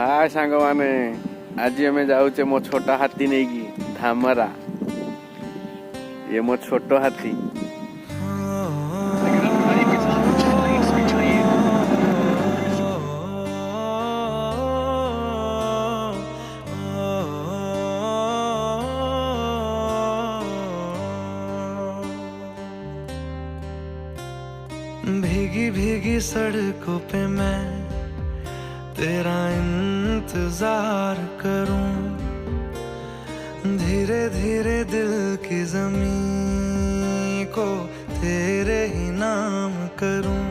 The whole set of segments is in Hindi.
हाय सांग माने आज आम जाऊे मो छोटा हाथी नहीं की धामरा ये मो छोटो हाथी भीगी भीगी सड़कों पे मैं तेरा इंतजार करूं, धीरे धीरे दिल की ज़मीं को तेरे ही नाम करूं,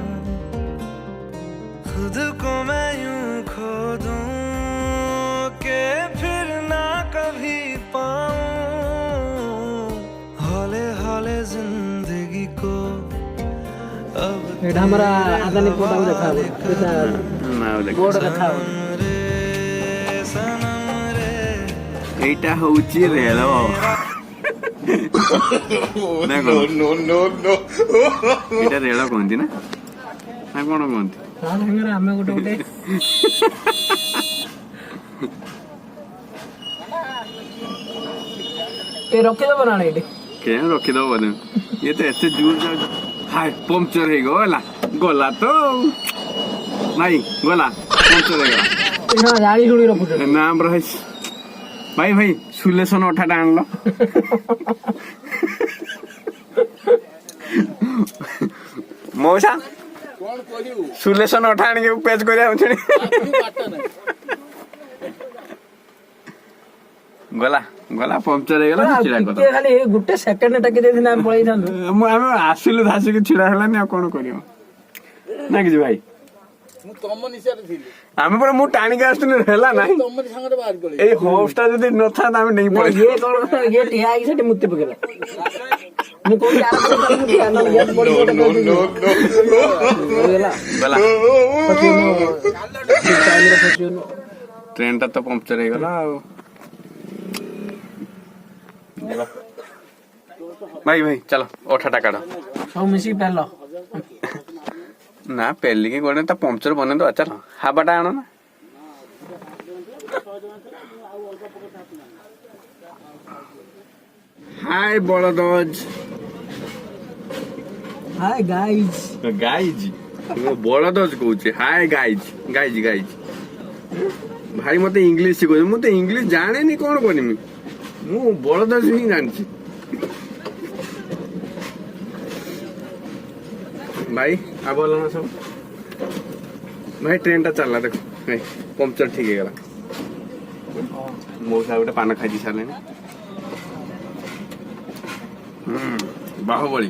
खुद को मैं यूं खो दूं कि फिर ना कभी पाऊं, हौले हौले जिंदगी को এটা আমরা আদানি কোটাও দেখাবো এটা বড় দেখাবো এইটা হচ্ছে রেল নো নো নো এটা রেল কোনটি না না কোন কোনটি ସାଙ୍ଗରେ ଆମେ ଗୋଟେ ଗୋଟେ ଏ ରଖିଦବ ନା ଏଇଠି କେ ରଖିଦବ ବୋଧେ ଇଏ ତ ଏତେ ଜୋର ଯାଉଛି हाय पंक्चर है गला गला तो भाई गला पंक्चर है गला ना गाड़ी छुड़ी रखुछ नाम रहे भाई भाई सुलेशन अठाटा आनलो मौसा कोन करियो सुलेशन अठा आन के पेज करिया छणी गला गला पंक्चर है गला चिड़ा कत खाली गुटे सेकंड टाके देथिना हम पळै थांदो हम आसिलु धासी के छिड़ा हलानी आ कोन करियो ना कि भाई मु तम निसार थिली हम पर मु टाणी के आस्तने हेला नाही तम संगरे बाहर गले ए होस्टा जदी न था हम नहीं पड़े ये कोन ये ठिया आइ सेठी मुत्ते पकेला मु कोन यार को मुत्ते आना यार बड़ी गोटे नो नो गला गला पछियो ट्रेन ता तो पंक्चर है गला भाई भाई चलो ओठाटा काढ सब मिसी पेलो ना पेली के गोने ता पंक्चर बने दो चलो हाबाटा आनो ना हाय बड़दज हाय गाइस गाइज वो बड़दज कहूचे हाय गाइज गाइज गाइज भाई मते इंग्लिश सिखो मु तो इंग्लिश जाने नहीं कोन कोनी मु बड़दज ही जानची भाई आ बोला ना सब भाई ट्रेन टा चलला देखो भाई पंक्चर ठीक है गला मौसा गोटे पान खाई सारे बाहुबली